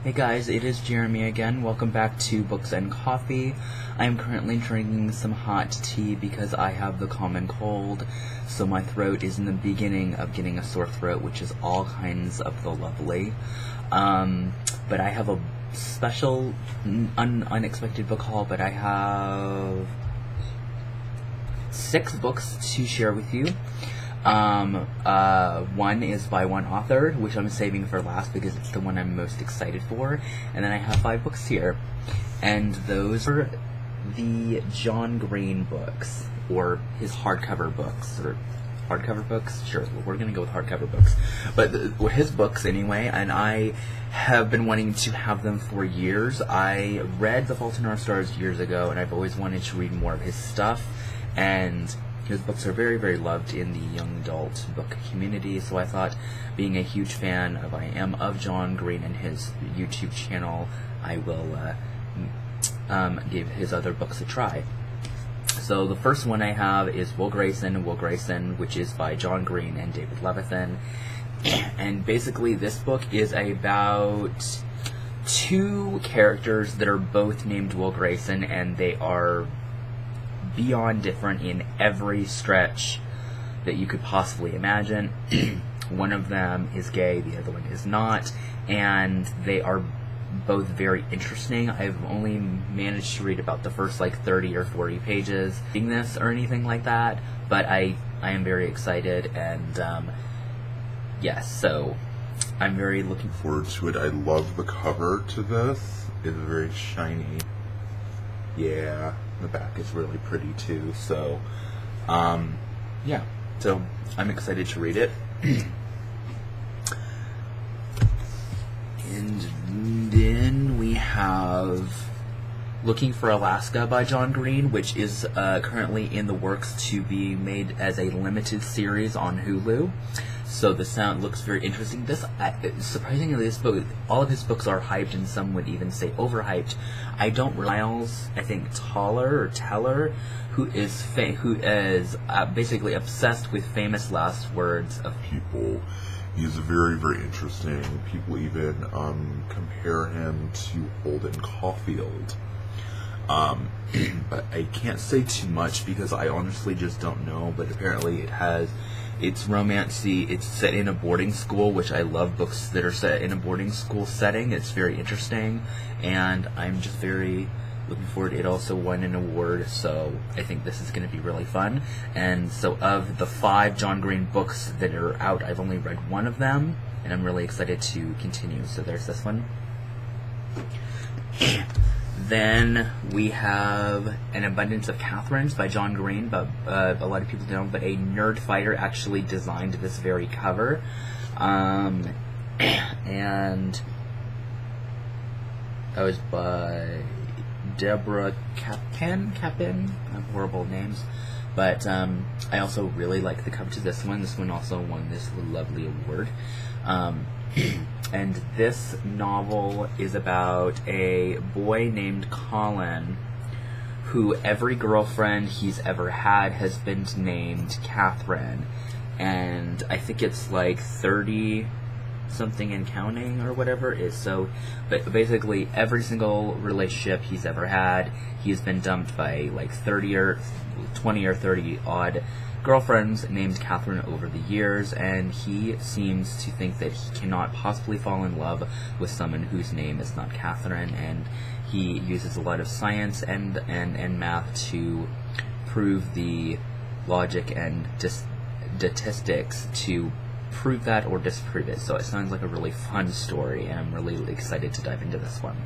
Hey guys, it is Jeremy again. Welcome back to Books and Coffee. I am currently drinking some hot tea because I have the common cold, so my throat is in the beginning of getting a sore throat, which is all kinds of the lovely. But I have a special, unexpected book haul, but I have 6 books to share with you. One is by one author, which I'm saving for last because it's the one I'm most excited for, and then I have 5 books here, and those are the John Green books, or his hardcover books, or hardcover books? Sure, we're gonna go with hardcover books, but his books anyway, and I have been wanting to have them for years. I read The Fault in Our Stars years ago, and I've always wanted to read more of his stuff, and his books are very, very loved in the young adult book community, so I thought, being a huge fan of John Green and his YouTube channel, I will give his other books a try. So the first one I have is Will Grayson, which is by John Green and David Levithan, and basically this book is about 2 characters that are both named Will Grayson, and they are beyond different in every stretch that you could possibly imagine. One of them is gay, the other one is not, and they are both very interesting. I've only managed to read about the first 30 or 40 pages reading this or anything like that, but I am very excited, and yes, so I'm very looking forward to it. I love the cover to this. It's very shiny. Yeah, the back is really pretty too, so yeah, so I'm excited to read it. And then we have Looking for Alaska by John Green, which is currently in the works to be made as a limited series on Hulu. So the sound looks very interesting. Surprisingly, this book, all of his books are hyped, and some would even say overhyped. I don't realize, I think Teller, who is basically obsessed with famous last words of people. He's very, very interesting. People even compare him to Holden Caulfield. But I can't say too much because I honestly just don't know. But apparently it's romancy. It's set in a boarding school, which I love books that are set in a boarding school setting. It's very interesting, and I'm just very looking forward. It also won an award, so I think this is going to be really fun. And so of the 5 John Green books that are out, I've only read one of them, and I'm really excited to continue. So there's this one. Then we have An Abundance of Katherines by John Green, but a lot of people don't know, but a nerd fighter actually designed this very cover. And that was by Deborah Capin. I have horrible names. But I also really like the cover to this one. This one also won this lovely award. And this novel is about a boy named Colin, who every girlfriend he's ever had has been named Katherine. And I think it's 30 something and counting or whatever is so, but basically every single relationship he's ever had, he's been dumped by 30 or 20 or 30 odd girlfriends named Katherine over the years, and he seems to think that he cannot possibly fall in love with someone whose name is not Katherine, and he uses a lot of science and math to prove the logic and statistics to prove that or disprove it. So it sounds like a really fun story, and I'm really excited to dive into this one.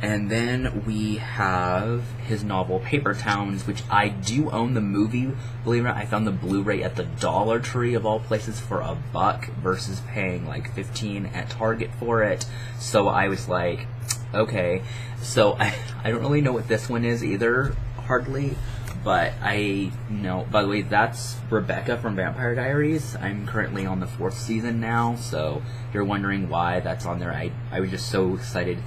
And then we have his novel Paper Towns, which I do own the movie. Believe it or not, I found the Blu-ray at the Dollar Tree of all places for $1 versus paying $15 at Target for it. So I was like, okay. So I don't really know what this one is either, hardly. But I know, by the way, that's Rebecca from Vampire Diaries. I'm currently on the 4th season now, so if you're wondering why that's on there, I was just so excited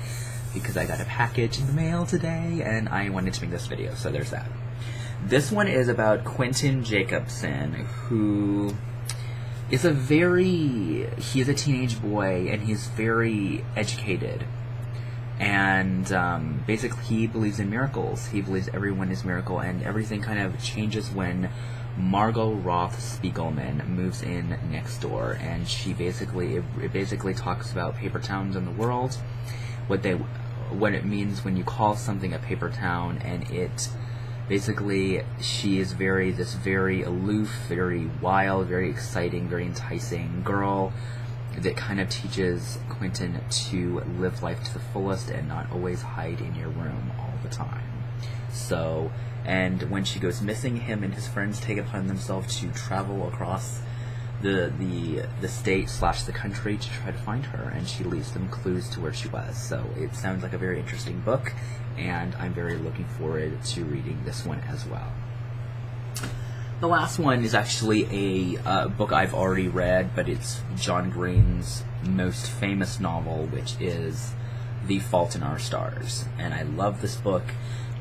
because I got a package in the mail today, and I wanted to make this video, so there's that. This one is about Quentin Jacobson, who he's a teenage boy, and he's very educated. And basically he believes in miracles. He believes everyone is a miracle, and everything kind of changes when Margot Roth Spiegelman moves in next door, and she basically talks about paper towns in the world, what it means when you call something a paper town, and it basically, she is this very aloof, very wild, very exciting, very enticing girl that kind of teaches Quentin to live life to the fullest and not always hide in your room all the time. So, and when she goes missing, him and his friends take it upon themselves to travel across the state / the country to try to find her, and she leaves them clues to where she was. So it sounds like a very interesting book, and I'm very looking forward to reading this one as well. The last one is actually a book I've already read, but it's John Green's most famous novel, which is The Fault in Our Stars. And I love this book.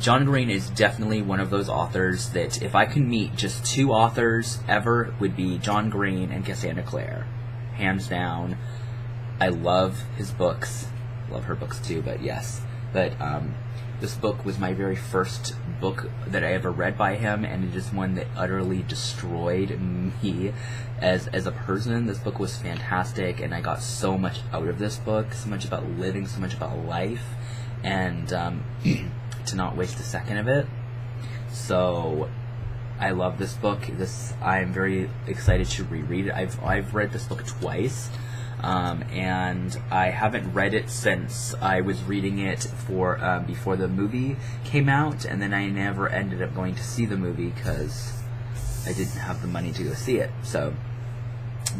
John Green is definitely one of those authors that if I can meet just 2 authors ever, would be John Green and Cassandra Clare. Hands down. I love his books. Love her books too, but yes. But this book was my very first book that I ever read by him, and it is one that utterly destroyed me as a person. This book was fantastic, and I got so much out of this book, so much about living, so much about life, and to not waste a second of it. So I love this book. I'm very excited to reread it. I've read this book twice. And I haven't read it since I was reading it before the movie came out, and then I never ended up going to see the movie because I didn't have the money to go see it. So,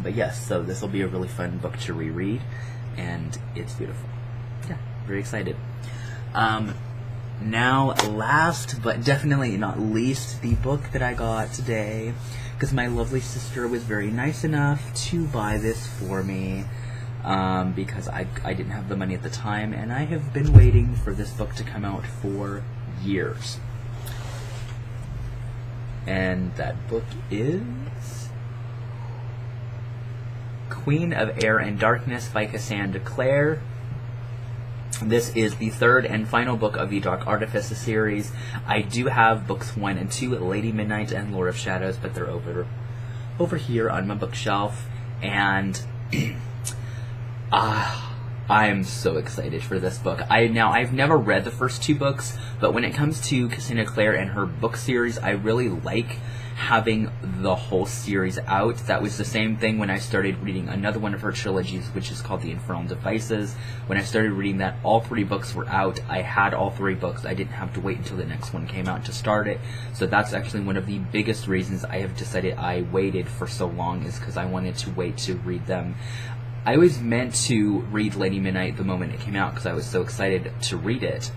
but yes, so this will be a really fun book to reread, and it's beautiful. Yeah, very excited. Now, last but definitely not least, the book that I got today, because my lovely sister was very nice enough to buy this for me, because I didn't have the money at the time, and I have been waiting for this book to come out for years. And that book is Queen of Air and Darkness by Cassandra Clare. This is the 3rd and final book of the Dark Artifice series. I do have books 1 and 2, Lady Midnight and Lord of Shadows, but they're over here on my bookshelf, and I am so excited for this book. I've never read the first 2 books, but when it comes to Cassandra Clare and her book series, I really like having the whole series out. That was the same thing when I started reading another one of her trilogies, which is called The Infernal Devices. When I started reading that, all 3 books were out. I had all 3 books. I didn't have to wait until the next one came out to start it. So that's actually one of the biggest reasons I have decided I waited for so long, is because I wanted to wait to read them. I was meant to read Lady Midnight the moment it came out because I was so excited to read it.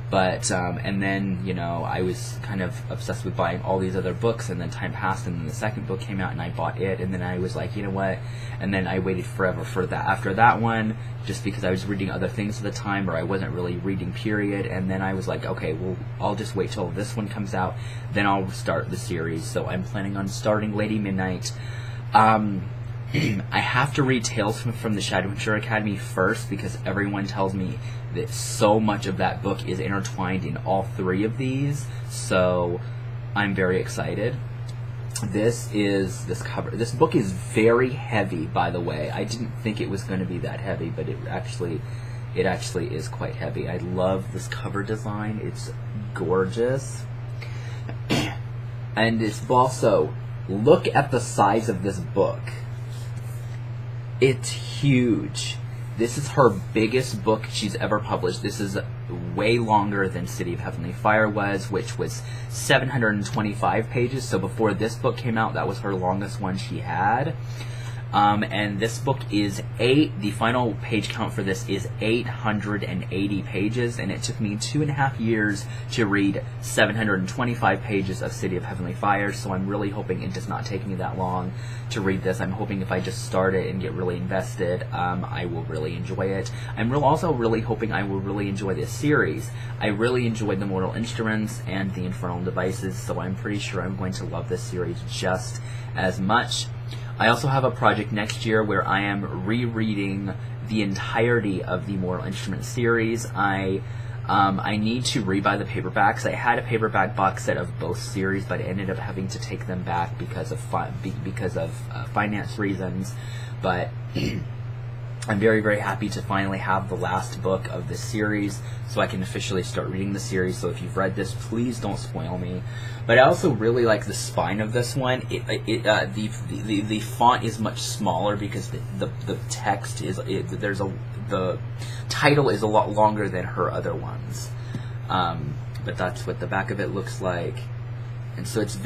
But, and then, I was kind of obsessed with buying all these other books, and then time passed, and then the second book came out, and I bought it, and then I was like, you know what, and then I waited forever for that, after that one, just because I was reading other things at the time, or I wasn't really reading, period, and then I was like, okay, well, I'll just wait till this one comes out, then I'll start the series. So I'm planning on starting Lady Midnight. I have to read Tales from the Shadowhunter Academy first, because everyone tells me that so much of that book is intertwined in all 3 of these, so I'm very excited. This book is very heavy, by the way. I didn't think it was going to be that heavy, but it actually is quite heavy. I love this cover design. It's gorgeous. And it's also, look at the size of this book. It's huge. This is her biggest book she's ever published. This is way longer than City of Heavenly Fire was, which was 725 pages. So before this book came out, that was her longest one she had. And this book is the final page count for this is 880 pages, and it took me 2.5 years to read 725 pages of City of Heavenly Fire, so I'm really hoping it does not take me that long to read this. I'm hoping if I just start it and get really invested, I will really enjoy it. I'm also really hoping I will really enjoy this series. I really enjoyed The Mortal Instruments and The Infernal Devices, so I'm pretty sure I'm going to love this series just as much. I also have a project next year where I am rereading the entirety of the Mortal Instruments series. I need to rebuy the paperbacks. I had a paperback box set of both series, but I ended up having to take them back because of finance reasons. But I'm very, very happy to finally have the last book of this series, so I can officially start reading the series. So if you've read this, please don't spoil me. But I also really like the spine of this one. The font is much smaller because the text is the title is a lot longer than her other ones. But that's what the back of it looks like. And so it's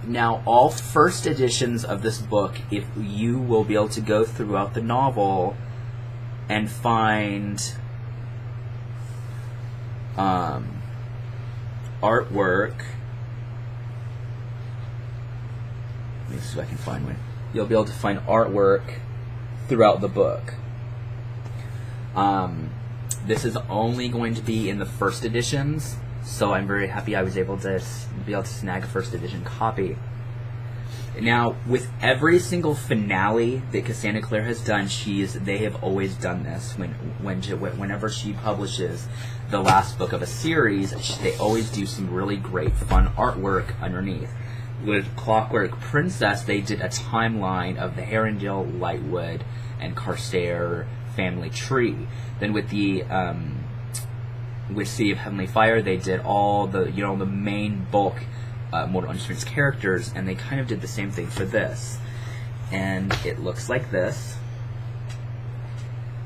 now all first editions of this book, if you will be able to go throughout the novel and find artwork. Let me see if I can find one. You'll be able to find artwork throughout the book. This is only going to be in the first editions, so I'm very happy I was able to snag a first edition copy. Now, with every single finale that Cassandra Clare has done, they have always done this. Whenever she publishes the last book of a series, they always do some really great, fun artwork underneath. With Clockwork Princess, they did a timeline of the Herondale, Lightwood, and Carstairs family tree. Then with the with City of Heavenly Fire, they did all the the main bulk Mortal Instruments characters, and they kind of did the same thing for this. And it looks like this.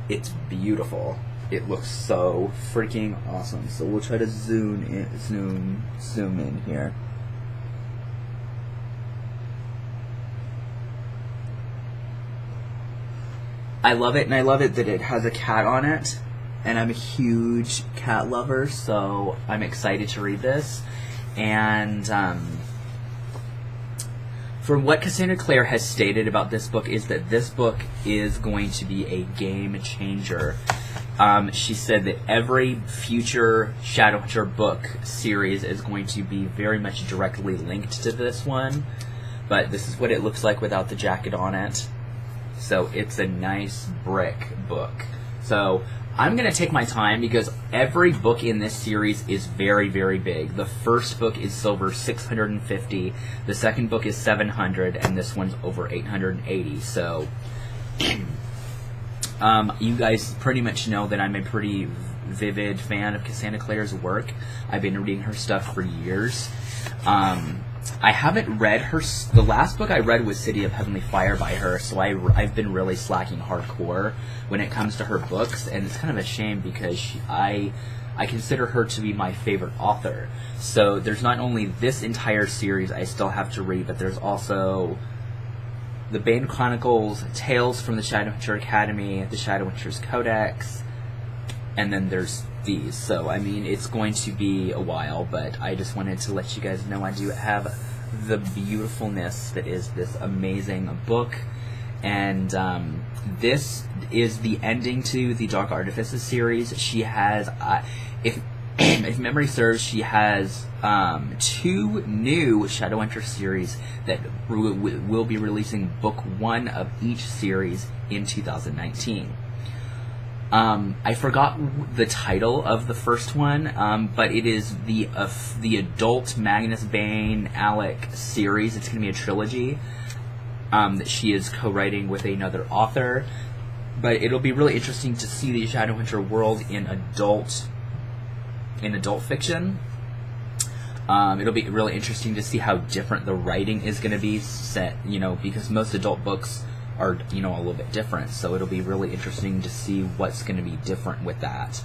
It's beautiful. It looks so freaking awesome. So we'll try to zoom in here. I love it, and I love it that it has a cat on it. And I'm a huge cat lover, so I'm excited to read this. And from what Cassandra Clare has stated about this book is that this book is going to be a game changer. She said that every future Shadowhunter book series is going to be very much directly linked to this one. But this is what it looks like without the jacket on it. So it's a nice brick book. So I'm going to take my time because every book in this series is very, very big. The first book is over 650, the second book is 700, and this one's over 880. So you guys pretty much know that I'm a pretty vivid fan of Cassandra Clare's work. I've been reading her stuff for years. I haven't read the last book I read was City of Heavenly Fire by her, so I've been really slacking hardcore when it comes to her books, and it's kind of a shame because I consider her to be my favorite author. So there's not only this entire series I still have to read, but there's also the Bane Chronicles, Tales from the Shadowhunter Academy, the Shadowhunters Codex, and then there's these. So I mean, it's going to be a while, but I just wanted to let you guys know I do have the beautifulness that is this amazing book. And this is the ending to the Dark Artifices series. She has if memory serves, she has 2 new Shadowhunter series that will be releasing book 1 of each series in 2019. I forgot the title of the first one, but it is the adult Magnus Bane Alec series. It's going to be a trilogy that she is co-writing with another author. But it'll be really interesting to see the Shadowhunter world in adult fiction. It'll be really interesting to see how different the writing is going to be set, because most adult books are a little bit different, so it'll be really interesting to see what's going to be different with that.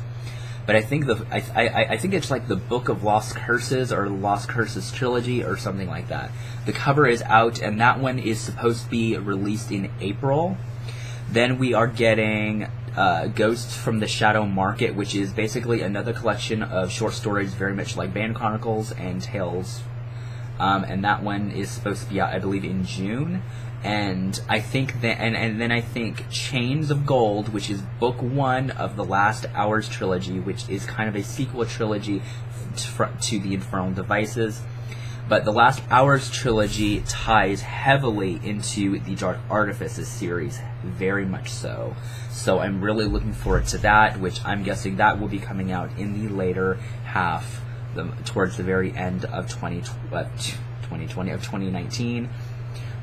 But I think I think it's like the Book of Lost Curses or Lost Curses trilogy or something like that. The cover is out, and that one is supposed to be released in April. Then we are getting Ghosts from the Shadow Market, which is basically another collection of short stories very much like Bane Chronicles and Tales. And that one is supposed to be out, I believe, in June. And I think that, and then I think Chains of Gold, which is book 1 of the Last Hours trilogy, which is kind of a sequel trilogy to the Infernal Devices. But the Last Hours trilogy ties heavily into the Dark Artifices series, very much so. So I'm really looking forward to that, which I'm guessing that will be coming out in the later half, towards the very end of 2019.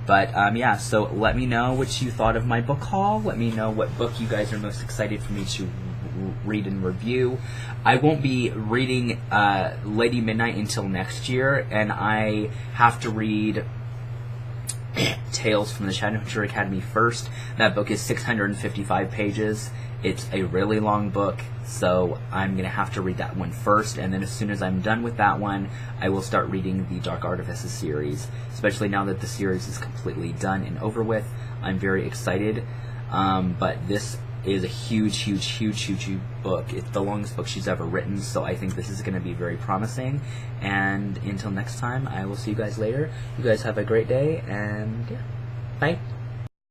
But yeah, so let me know what you thought of my book haul. Let me know what book you guys are most excited for me to read and review. I won't be reading Lady Midnight until next year, and I have to read Tales from the Shadowhunter Academy first. That book is 655 pages. It's a really long book, so I'm going to have to read that one first, and then as soon as I'm done with that one, I will start reading the Dark Artifices series, especially now that the series is completely done and over with. I'm very excited, but this is a huge book. It's the longest book she's ever written, so I think this is going to be very promising. And until next time, I will see you guys later. You guys have a great day, and yeah, bye.